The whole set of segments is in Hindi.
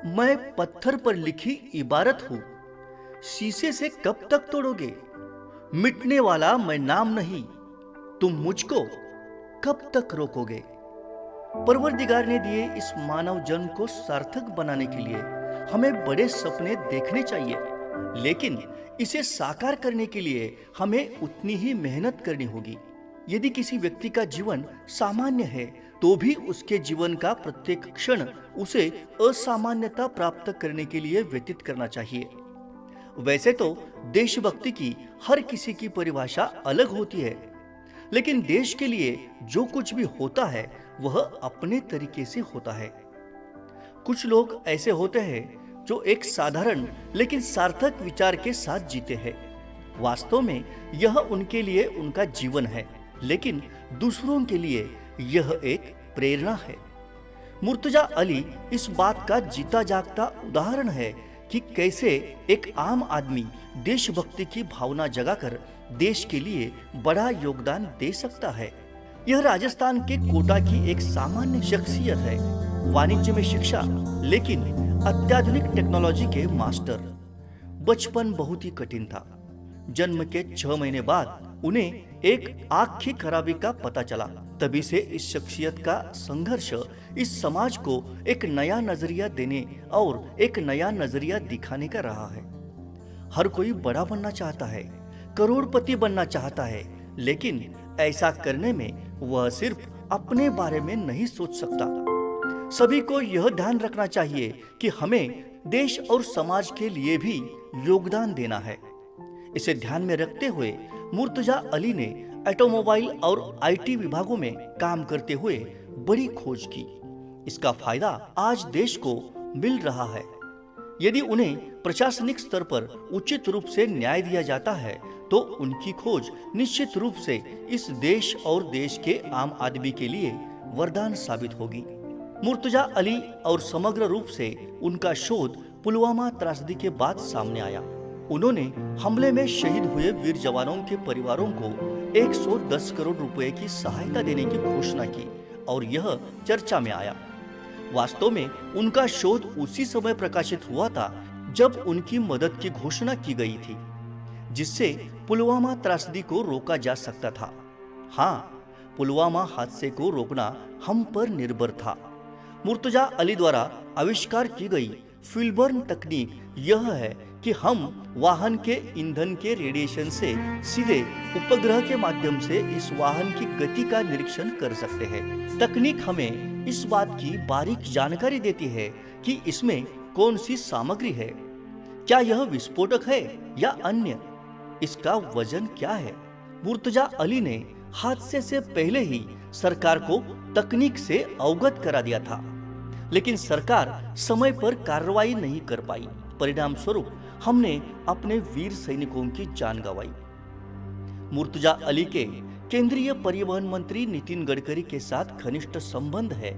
मैं पत्थर पर लिखी इबारत हूं, शीशे से कब तक तोड़ोगे? मिटने वाला मैं नाम नहीं, तुम मुझको कब तक रोकोगे? परवरदिगार ने दिए इस मानव जन्म को सार्थक बनाने के लिए हमें बड़े सपने देखने चाहिए, लेकिन इसे साकार करने के लिए हमें उतनी ही मेहनत करनी होगी। यदि किसी व्यक्ति का जीवन सामान्य है तो भी उसके जीवन का प्रत्येक क्षण उसे असामान्यता प्राप्त करने के लिए व्यतीत करना चाहिए। वैसे तो देशभक्ति की हर किसी की परिभाषा अलग होती है, लेकिन देश के लिए जो कुछ भी होता है वह अपने तरीके से होता है। कुछ लोग ऐसे होते हैं जो एक साधारण लेकिन सार्थक विचार के साथ जीते हैं। वास्तव में यह उनके लिए उनका जीवन है, लेकिन दूसरों के लिए यह एक प्रेरणा है। मुर्तजा अली इस बात का जीता जागता उदाहरण है कि कैसे एक आम आदमी देशभक्ति की भावना जगाकर देश के लिए बड़ा योगदान दे सकता है। यह राजस्थान के कोटा की एक सामान्य शख्सियत है, वाणिज्य में शिक्षा लेकिन अत्याधुनिक टेक्नोलॉजी के मास्टर। बचपन बहुत ही कठिन था। जन्म के 6 महीने बाद उन्हें एक आंख की खराबी का पता चला। तभी से इस शख्सियत का संघर्ष इस समाज को एक नया नजरिया देने और एक नया नजरिया दिखाने का रहा है। हर कोई बड़ा बनना चाहता है, करोड़पति बनना चाहता है, लेकिन ऐसा करने में वह सिर्फ अपने बारे में नहीं सोच सकता। सभी को यह ध्यान रखना चाहिए कि हमें देश और समाज के लिए भी योगदान देना है। इसे ध्यान में रखते हुए मुर्तजा अली ने ऑटोमोबाइल और आईटी विभागों में काम करते हुए बड़ी खोज की। इसका फायदा आज देश को मिल रहा है। यदि उन्हें प्रशासनिक स्तर पर उचित रूप से न्याय दिया जाता है तो उनकी खोज निश्चित रूप से इस देश और देश के आम आदमी के लिए वरदान साबित होगी। मुर्तजा अली और समग्र रूप से उनका शोध पुलवामा त्रासदी के बाद सामने आया। उन्होंने हमले में शहीद हुए वीर जवानों के परिवारों को 110 करोड़ रुपए की सहायता देने की घोषणा की और यह चर्चा में आया। वास्तव में उनका शोध उसी समय प्रकाशित हुआ था जब उनकी मदद की घोषणा की गई थी, जिससे पुलवामा त्रासदी को रोका जा सकता था। हाँ, पुलवामा हादसे को रोकना हम पर निर्भर था। मुर्तजा अली द्वारा आविष्कार की गई फिल्बर्न तकनीक यह है कि हम वाहन के ईंधन के रेडिएशन से सीधे उपग्रह के माध्यम से इस वाहन की गति का निरीक्षण कर सकते हैं। तकनीक हमें इस बात की बारीक जानकारी देती है कि इसमें कौन सी सामग्री है, क्या यह विस्फोटक है या अन्य, इसका वजन क्या है। मुर्तजा अली ने हादसे से पहले ही सरकार को तकनीक से अवगत करा दिया था, लेकिन सरकार समय पर कार्रवाई नहीं कर पाई। परिणाम स्वरूप हमने अपने वीर सैनिकों की जान गंवाई। मुर्तजा अली के केंद्रीय परिवहन मंत्री नितिन गडकरी के साथ घनिष्ठ संबंध है,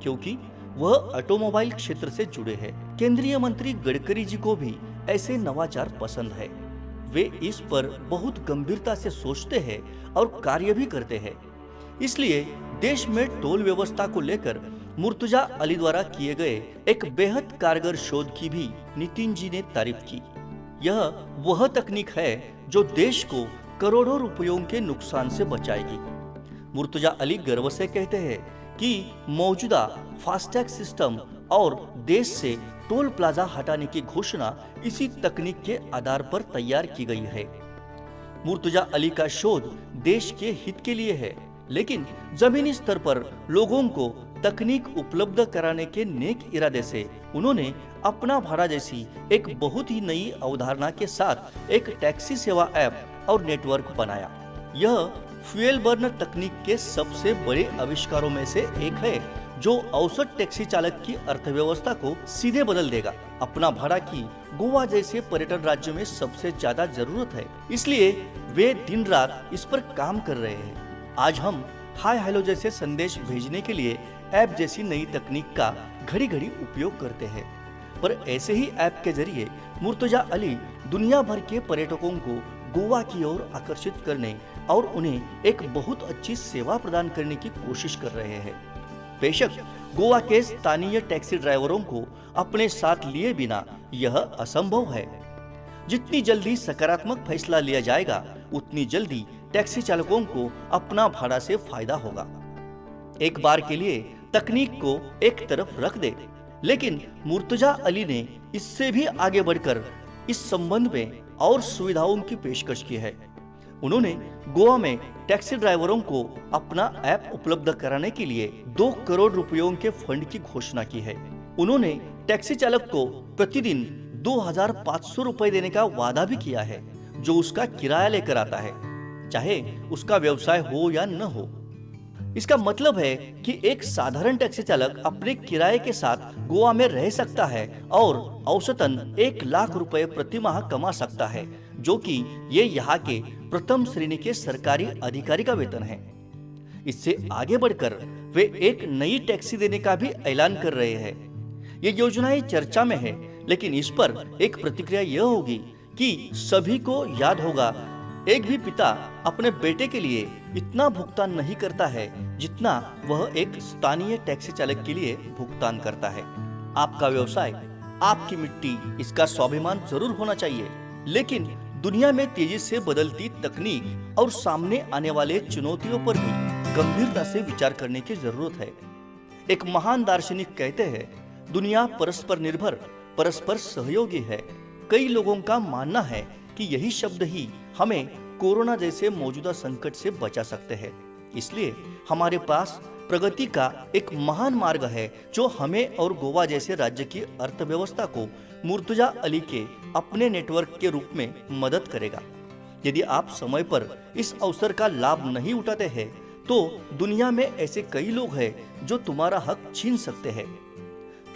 क्योंकि वह ऑटोमोबाइल क्षेत्र से जुड़े हैं। केंद्रीय मंत्री गडकरी जी को भी ऐसे नवाचार पसंद है। वे इस पर बहुत गंभीरता से सोचते हैं और कार्य भी करते हैं। इसलिए देश में टोल व्यवस्था को लेकर मुर्तजा अली द्वारा किए गए एक बेहद कारगर शोध की भी नितिन जी ने तारीफ की। यह वह तकनीक है जो देश को करोड़ों रुपयों के नुकसान से बचाएगी। मुर्तजा अली गर्व से कहते हैं कि मौजूदा फास्टैग सिस्टम और देश से टोल प्लाजा हटाने की घोषणा इसी तकनीक के आधार पर तैयार की गई है। मुर्तजा अली का शोध देश के हित के लिए है, लेकिन जमीनी स्तर पर लोगों को तकनीक उपलब्ध कराने के नेक इरादे से उन्होंने अपना भाड़ा जैसी एक बहुत ही नई अवधारणा के साथ एक टैक्सी सेवा ऐप और नेटवर्क बनाया। यह फ्यूल बर्न तकनीक के सबसे बड़े आविष्कारों में से एक है, जो औसत टैक्सी चालक की अर्थव्यवस्था को सीधे बदल देगा। अपना भाड़ा की गोवा जैसे पर्यटन राज्य में सबसे ज्यादा जरूरत है, इसलिए वे दिन रात इस पर काम कर रहे हैं। आज हम हाय हेलो जैसे संदेश भेजने के लिए ऐप जैसी नई तकनीक का घड़ी घड़ी उपयोग करते हैं, पर ऐसे ही ऐप के जरिए मुर्तजा अली दुनिया भर के पर्यटकों को गोवा की ओर आकर्षित करने और उन्हें एक बहुत अच्छी सेवा प्रदान करने की कोशिश कर रहे हैं। बेशक गोवा के स्थानीय टैक्सी ड्राइवरों को अपने साथ लिए बिना यह असंभव है। जितनी जल्दी सकारात्मक फैसला लिया जाएगा उतनी जल्दी टैक्सी चालकों को अपना भाड़ा से फायदा होगा। एक बार के लिए तकनीक को एक तरफ रख दे, लेकिन मुर्तजा अली ने इससे भी आगे बढ़कर इस संबंध में और सुविधाओं की पेशकश की है। उन्होंने गोवा में टैक्सी ड्राइवरों को अपना ऐप उपलब्ध कराने के लिए 2 करोड़ रुपयों के फंड की घोषणा की है। उन्होंने टैक्सी चालक को प्रतिदिन 2,500 रुपए देने का वादा भी किया है, जो उसका किराया लेकर आता है, चाहे उसका व्यवसाय हो या न हो। इसका मतलब है कि एक साधारण टैक्सी चालक अपने किराए के साथ गोवा में रह सकता है और औसतन 1 लाख रुपए प्रति माह कमा सकता है, जो कि ये यहाँ के प्रथम श्रेणी के सरकारी अधिकारी का वेतन है। इससे आगे बढ़कर वे एक नई टैक्सी देने का भी ऐलान कर रहे हैं। ये योजनाएं चर्चा में है, लेकिन इस पर एक प्रतिक्रिया यह होगी कि सभी को याद होगा, एक भी पिता अपने बेटे के लिए इतना भुगतान नहीं करता है जितना वह एक स्थानीय टैक्सी चालक के लिए भुगतान करता है। आपका व्यवसाय, आपकी मिट्टी, इसका स्वाभिमान जरूर होना चाहिए, लेकिन दुनिया में तेजी से बदलती तकनीक और सामने आने वाले चुनौतियों पर भी गंभीरता से विचार करने की जरूरत है। एक महान दार्शनिक कहते हैं, दुनिया परस्पर निर्भर, परस्पर सहयोगी है। कई लोगों का मानना है कि यही शब्द ही हमें कोरोना जैसे मौजूदा संकट से बचा सकते हैं। इसलिए हमारे पास प्रगति का एक महान मार्ग है, जो हमें और गोवा जैसे राज्य की अर्थव्यवस्था को मुर्तजा अली के अपने नेटवर्क के रूप में मदद करेगा। यदि आप समय पर इस अवसर का लाभ नहीं उठाते हैं, तो दुनिया में ऐसे कई लोग हैं जो तुम्हारा हक छीन सकते हैं।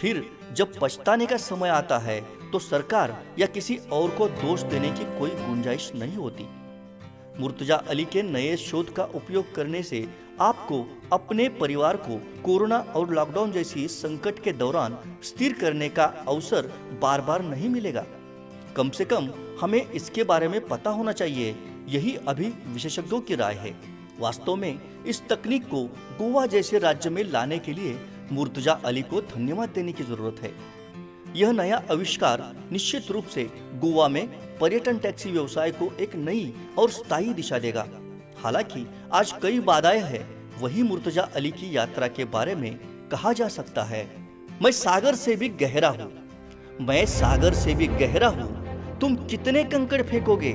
फिर जब पछताने का समय आता है तो सरकार या किसी और को दोष देने की कोई गुंजाइश नहीं होती। मुर्तजा अली के नए शोध का उपयोग करने से आपको अपने परिवार को कोरोना और लॉकडाउन जैसी संकट के दौरान स्थिर करने का अवसर बार बार नहीं मिलेगा। कम से कम हमें इसके बारे में पता होना चाहिए, यही अभी विशेषज्ञों की राय है। वास्तव में इस तकनीक को गोवा जैसे राज्य में लाने के लिए मुर्तजा अली को धन्यवाद देने की जरूरत है। यह नया आविष्कार निश्चित रूप से गोवा में पर्यटन टैक्सी व्यवसाय को एक नई और स्थायी दिशा देगा। हालांकि आज कई बाधाएं हैं, वही मुर्तजा अली की यात्रा के बारे में कहा जा सकता है, मैं सागर से भी गहरा हूँ, मैं सागर से भी गहरा हूँ, तुम कितने कंकड़ फेंकोगे,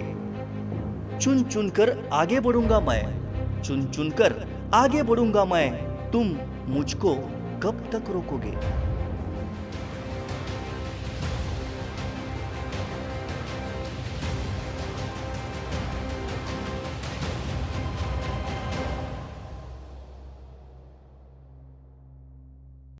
चुन चुन कर आगे बढ़ूंगा मैं, चुन चुन कर आगे बढ़ूंगा मैं, तुम मुझको कब तक रोकोगे।